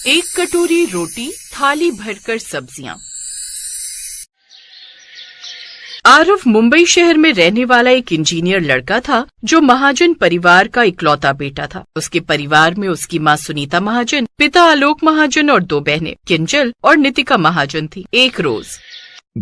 एक कटोरी रोटी, थाली भरकर सब्जियां। आरव मुंबई शहर में रहने वाला एक इंजीनियर लड़का था जो महाजन परिवार का इकलौता बेटा था। उसके परिवार में उसकी माँ सुनीता महाजन, पिता आलोक महाजन और दो बहनें किंजल और नितिका महाजन थी। एक रोज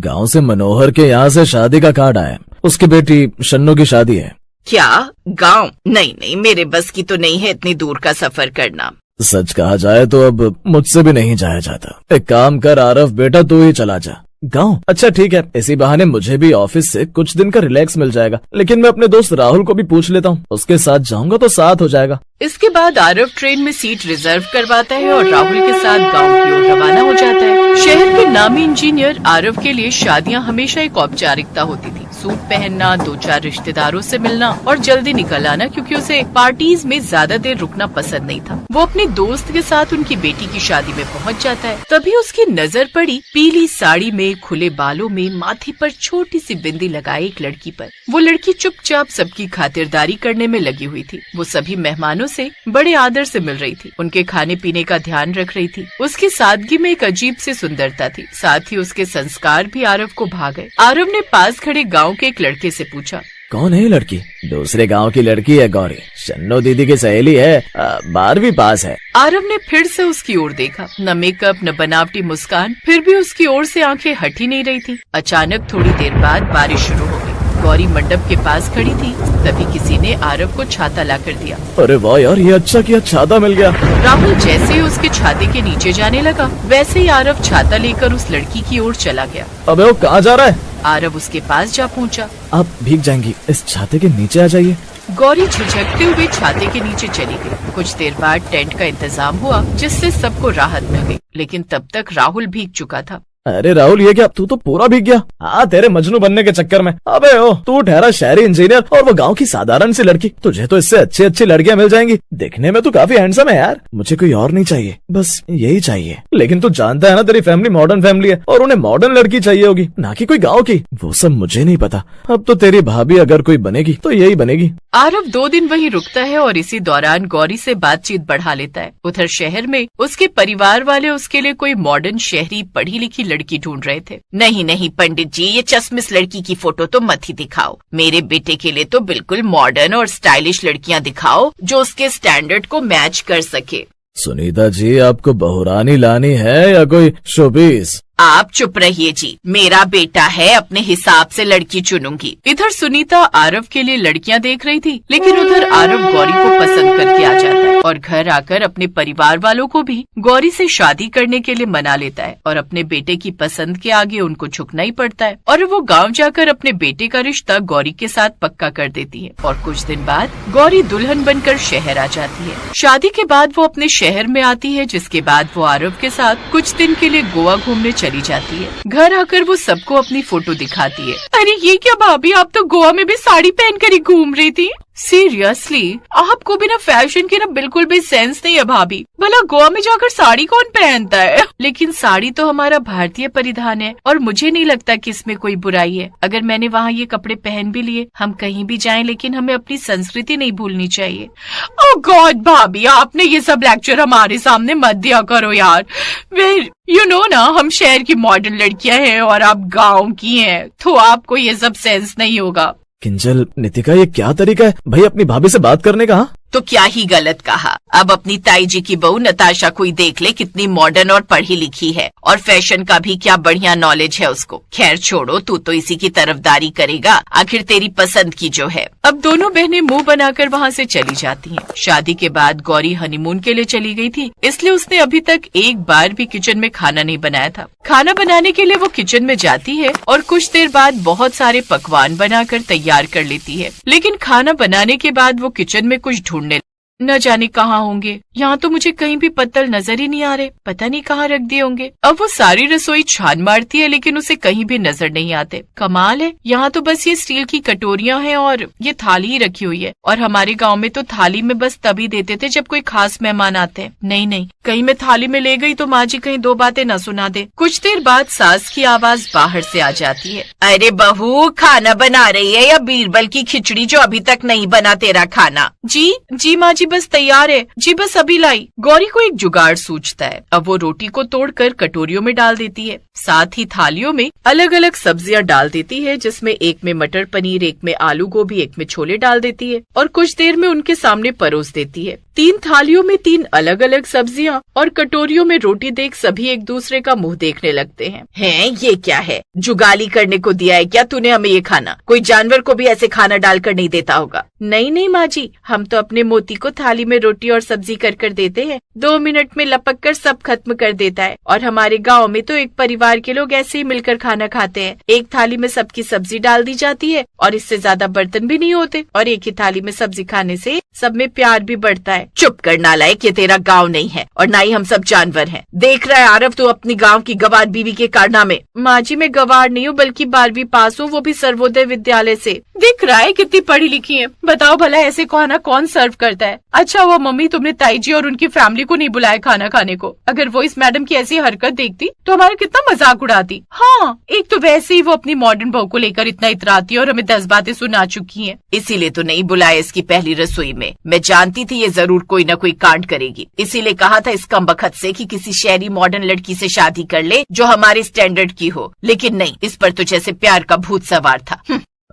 गांव से मनोहर के यहाँ से शादी का कार्ड आया। उसकी बेटी शन्नू की शादी है। क्या गांव? नहीं, मेरे बस की तो नहीं है इतनी दूर का सफर करना। सच कहा जाए तो अब मुझसे भी नहीं जाया जाता। एक काम कर आरव बेटा, तू ही चला जा गांव। अच्छा ठीक है, इसी बहाने मुझे भी ऑफिस से कुछ दिन का रिलैक्स मिल जाएगा। लेकिन मैं अपने दोस्त राहुल को भी पूछ लेता हूँ, उसके साथ जाऊंगा तो साथ हो जाएगा। इसके बाद आरव ट्रेन में सीट रिजर्व करवाता है और राहुल के साथ गांव की ओर रवाना हो जाता है। शहर के नामी इंजीनियर आरव के लिए शादियां हमेशा एक औपचारिकता होती थी। सूट पहनना, दो चार रिश्तेदारों से मिलना और जल्दी निकल आना, क्योंकि उसे पार्टीज में ज्यादा देर रुकना पसंद नहीं था। वो अपने दोस्त के साथ उनकी बेटी की शादी में पहुंच जाता है। तभी उसकी नजर पड़ी पीली साड़ी में, खुले बालों में, माथे पर छोटी सी बिंदी लगाए एक लड़की पर। वो लड़की चुपचाप सबकी खातिरदारी करने में लगी हुई थी। वो सभी मेहमानों से बड़े आदर से मिल रही थी, उनके खाने पीने का ध्यान रख रही थी। उसकी सादगी में एक अजीब सी सुंदरता थी, साथ ही उसके संस्कार भी आरव को भा गए। आरव ने पास खड़े गांव के एक लड़के से पूछा, कौन है ये लड़की? दूसरे गांव की लड़की है गौरी, शन्नो दीदी की सहेली है, 12वीं पास है। आरव ने फिर से उसकी ओर देखा। न मेकअप न बनावटी मुस्कान, फिर भी उसकी ओर से आंखें हट ही नहीं रही थी। अचानक थोड़ी देर बाद बारिश शुरू हो गई। गौरी मंडप के पास खड़ी थी, तभी किसी ने आरव को छाता ला कर दिया। अरे वाह यार, ये अच्छा किया, छाता मिल गया। राहुल जैसे ही उसके छाते के नीचे जाने लगा, वैसे ही आरव छाता लेकर उस लड़की की ओर चला गया। अबे वो कहाँ जा रहा है? आरव उसके पास जा पहुंचा। आप भीग जाएंगी, इस छाते के नीचे आ जाइए। गौरी झिझकते हुए छाते के नीचे चली गई। कुछ देर बाद टेंट का इंतजाम हुआ, जिससे सबको राहत मिल गई, लेकिन तब तक राहुल भीग चुका था। अरे राहुल, ये क्या, तू तो पूरा भीग गया। हाँ, तेरे मजनू बनने के चक्कर में। अबे ओ, तू ठहरा शहरी इंजीनियर और वो गांव की साधारण सी लड़की। तुझे तो इससे अच्छी अच्छी लड़कियां मिल जाएंगी। देखने में तू काफी हैंडसम है यार। मुझे कोई और नहीं चाहिए, बस यही चाहिए। लेकिन तू जानता है ना, तेरी फैमिली मॉडर्न फैमिली है और उन्हें मॉडर्न लड़की चाहिए होगी, ना कि कोई गाँव की। वो सब मुझे नहीं पता। अब तो तेरी भाभी अगर कोई बनेगी तो यही बनेगी। आरव 2 दिन वहीं रुकता है और इसी दौरान गौरी से बातचीत बढ़ा लेता है। उधर शहर में उसके परिवार वाले उसके लिए कोई मॉडर्न शहरी पढ़ी लिखी लड़की ढूंढ रहे थे। नहीं पंडित जी, ये चश्मिश लड़की की फोटो तो मत ही दिखाओ। मेरे बेटे के लिए तो बिल्कुल मॉडर्न और स्टाइलिश लड़कियां दिखाओ, जो उसके स्टैंडर्ड को मैच कर सके। सुनीता जी, आपको बहुरानी लानी है या कोई शोपीस? आप चुप रहिए जी, मेरा बेटा है, अपने हिसाब से लड़की चुनूंगी। इधर सुनीता आरव के लिए लड़कियां देख रही थी, लेकिन उधर आरव गौरी को पसंद करके आ जाता है और घर आकर अपने परिवार वालों को भी गौरी से शादी करने के लिए मना लेता है और अपने बेटे की पसंद के आगे उनको झुकना ही पड़ता है। और वो गाँव जाकर अपने बेटे का रिश्ता गौरी के साथ पक्का कर देती है और कुछ दिन बाद गौरी दुल्हन बनकर शहर आ जाती है। शादी के बाद वो अपने शहर में आती है, जिसके बाद वो आरव के साथ कुछ दिन के लिए गोवा घूमने चली जाती है। घर आकर वो सबको अपनी फोटो दिखाती है। अरे ये क्या भाभी, आप तो गोवा में भी साड़ी पहनकर ही घूम रही थी। सीरियसली, आपको भी ना फैशन की ना बिल्कुल भी सेंस नहीं है भाभी। भला गोवा में जाकर साड़ी कौन पहनता है? लेकिन साड़ी तो हमारा भारतीय परिधान है और मुझे नहीं लगता कि इसमें कोई बुराई है। अगर मैंने वहाँ ये कपड़े पहन भी लिए, हम कहीं भी जाएं, लेकिन हमें अपनी संस्कृति नहीं भूलनी चाहिए। ओह गॉड भाभी, आपने ये सब लेक्चर हमारे सामने मत दिया करो यार। यू नो ना, हम शहर की मॉडर्न लड़कियां हैं और आप गाँव की हैं, तो आपको ये सब सेंस नहीं होगा। किंजल, नितिका, ये क्या तरीका है भाई अपनी भाभी से बात करने का? तो क्या ही गलत कहा। अब अपनी ताई जी की बहू नताशा को ही देख ले, कितनी मॉडर्न और पढ़ी लिखी है और फैशन का भी क्या बढ़िया नॉलेज है उसको। खैर छोड़ो, तू तो इसी की तरफदारी करेगा, आखिर तेरी पसंद की जो है। अब दोनों बहनें मुंह बनाकर वहाँ से चली जाती हैं। शादी के बाद गौरी हनीमून के लिए चली गई थी, इसलिए उसने अभी तक एक बार भी किचन में खाना नहीं बनाया था। खाना बनाने के लिए वो किचन में जाती है और कुछ देर बाद बहुत सारे पकवान बनाकर तैयार कर लेती है। लेकिन खाना बनाने के बाद वो किचन में कुछ ढूंढने न जाने कहाँ होंगे। यहाँ तो मुझे कहीं भी पत्तल नजर ही नहीं आ रहे, पता नहीं कहाँ रख दिए होंगे। अब वो सारी रसोई छान मारती है, लेकिन उसे कहीं भी नजर नहीं आते। कमाल है, यहाँ तो बस ये स्टील की कटोरियां हैं और ये थाली ही रखी हुई है। और हमारे गांव में तो थाली में बस तभी देते थे जब कोई खास मेहमान आते हैं। नहीं, कहीं मैं थाली में ले गई तो माँ जी कहीं 2 बातें न सुना दे। कुछ देर बाद सास की आवाज बाहर से आ जाती है। अरे बहू, खाना बना रही है या बीरबल की खिचड़ी जो अभी तक नहीं बना तेरा खाना? जी माँ जी, जी बस तैयार है, जी बस अभी लाई। गौरी को एक जुगाड़ सूझता है। अब वो रोटी को तोड़कर कटोरियों में डाल देती है, साथ ही थालियों में अलग अलग सब्जियां डाल देती है, जिसमें एक में मटर पनीर, एक में आलू गोभी, एक में छोले डाल देती है और कुछ देर में उनके सामने परोस देती है। 3 थालियों में 3 अलग अलग सब्जियां और कटोरियों में रोटी देख सभी एक दूसरे का मुंह देखने लगते हैं। ये क्या है? जुगाली करने को दिया है क्या तूने हमें ये खाना? कोई जानवर को भी ऐसे खाना डालकर नहीं देता होगा। नहीं माँ जी, हम तो अपने मोती को थाली में रोटी और सब्जी कर देते हैं, 2 मिनट में लपक कर सब खत्म कर देता है। और हमारे गाँव में तो एक परिवार के लोग ऐसे ही मिलकर खाना खाते हैं। एक थाली में सबकी सब्जी डाल दी जाती है और इससे ज्यादा बर्तन भी नहीं होते, और एक ही थाली में सब्जी खाने से सब में प्यार भी बढ़ता है। चुप कर नालायक, ये तेरा गांव नहीं है और ना ही हम सब जानवर हैं। देख रहा है आरव तू अपनी गांव की गवार बीवी के कारनामे। माँ जी मैं गवार नहीं हूँ, बल्कि 12वीं पास हूँ, वो भी सर्वोदय विद्यालय से। दिख रहा है कितनी पढ़ी लिखी है। बताओ भला ऐसे खाना कौन सर्व करता है? अच्छा हुआ मम्मी तुमने ताई जी और उनकी फैमिली को नहीं बुलाया खाना खाने को। अगर वो इस मैडम की ऐसी हरकत देखती तो हमारा कितना मजाक उड़ाती। हाँ, एक तो वैसे ही वो अपनी मॉडर्न बहू को लेकर इतना इतराती है और हमें 10 बातें सुना चुकी है। इसीलिए तो नहीं बुलाया इसकी पहली रसोई में। मैं जानती थी ये जरूर कोई न कोई कांड करेगी, इसीलिए कहा था इस कमबख्त से कि किसी शहरी मॉडर्न लड़की से शादी कर ले जो हमारे स्टैंडर्ड की हो। लेकिन नहीं, इस पर तो जैसे प्यार का भूत सवार था।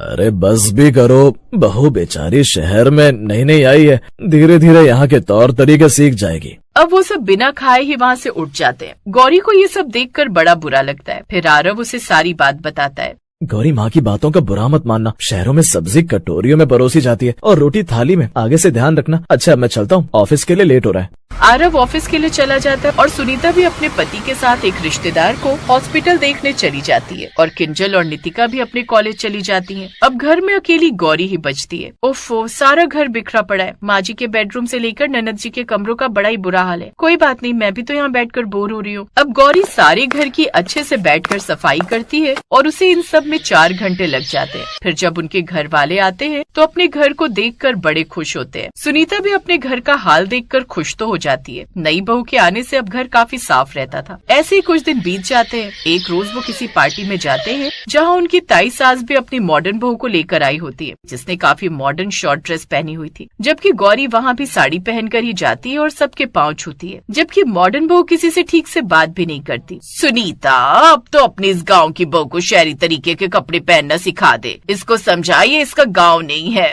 अरे बस भी करो, बहू बेचारी शहर में नहीं आई है, धीरे धीरे यहाँ के तौर तरीके सीख जाएगी। अब वो सब बिना खाए ही वहाँ से उठ जाते हैं। गौरी को ये सब देखकर बड़ा बुरा लगता है। फिर आरव उसे सारी बात बताता है। गौरी माँ की बातों का बुरा मत मानना, शहरों में सब्जी कटोरियों में परोसी जाती है और रोटी थाली में। आगे से ध्यान रखना। अच्छा मैं चलता हूँ, ऑफिस के लिए लेट हो रहा है। आरव ऑफिस के लिए चला जाता है और सुनीता भी अपने पति के साथ एक रिश्तेदार को हॉस्पिटल देखने चली जाती है और किंजल और नितिका भी अपने कॉलेज चली जाती हैं। अब घर में अकेली गौरी ही बचती है। ओफो, सारा घर बिखरा पड़ा है। माँ जी के बेडरूम से लेकर ननद जी के कमरों का बड़ा ही बुरा हाल है। कोई बात नहीं, मैं भी तो यहाँ बैठकर बोर हो रही हूँ। अब गौरी सारे घर की अच्छे से बैठकर सफाई करती है और उसे इन सब में 4 घंटे लग जाते हैं। फिर जब उनके घर वाले आते हैं तो अपने घर को देखकर बड़े खुश होते हैं। सुनीता भी अपने घर का हाल देखकर खुश तो हो जाती है। नई बहू के आने से अब घर काफी साफ रहता था। ऐसे ही कुछ दिन बीत जाते हैं। एक रोज वो किसी पार्टी में जाते हैं जहाँ उनकी ताई सास भी अपनी मॉडर्न बहू को लेकर आई होती है, जिसने काफी मॉडर्न शॉर्ट ड्रेस पहनी हुई थी, जबकि गौरी वहाँ भी साड़ी पहनकर ही जाती है और सबके पाँव छूती है, जबकि मॉडर्न बहू किसी से ठीक से बात भी नहीं करती। सुनीता, अब तो अपनी इस गाँव की बहू को शहरी तरीके के कपड़े पहनना सिखा दे। इसको समझाइए इसका गाँव नहीं है।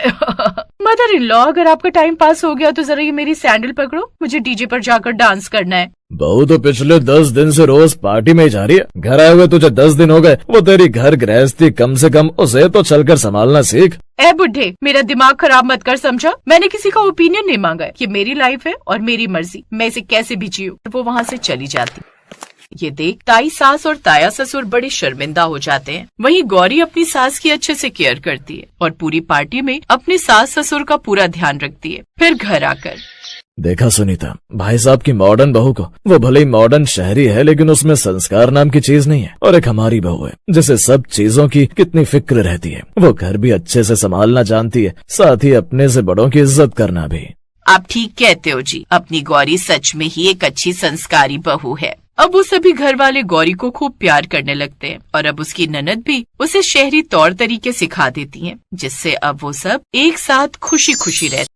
मदर इन लॉ, अगर आपका टाइम पास हो गया तो जरा ये मेरी सैंडल पकड़ो, मुझे डीजे पर जाकर डांस करना है। बहू तो पिछले 10 दिन से रोज पार्टी में ही जा रही है। घर आए हुए तुझे 10 दिन हो गए। वो तेरी घर गृहस्थी, कम से कम उसे तो चलकर संभालना सीख। ए बुढ़े, मेरा दिमाग खराब मत कर, समझा? मैंने किसी का ओपिनियन नहीं मांगा है। ये मेरी लाइफ है और मेरी मर्जी, मैं इसे कैसे भी जीऊं। वो वहाँ से चली जाती। ये देख ताई सास और ताया ससुर बड़े शर्मिंदा हो जाते हैं। वहीं गौरी अपनी सास की अच्छे से केयर करती है और पूरी पार्टी में अपने सास ससुर का पूरा ध्यान रखती है। फिर घर आकर देखा सुनीता, भाई साहब की मॉडर्न बहू को, वो भले ही मॉडर्न शहरी है लेकिन उसमें संस्कार नाम की चीज नहीं है। और एक हमारी बहू है जिसे सब चीजों की कितनी फिक्र रहती है। वो घर भी अच्छे से संभालना जानती है, साथ ही अपने से बड़ों की इज्जत करना भी। आप ठीक कहते हो जी, अपनी गौरी सच में ही एक अच्छी संस्कारी बहू है। अब वो सभी घर वाले गौरी को खूब प्यार करने लगते हैं और अब उसकी ननद भी उसे शहरी तौर तरीके सिखा देती हैं, जिससे अब वो सब एक साथ खुशी खुशी रहते हैं।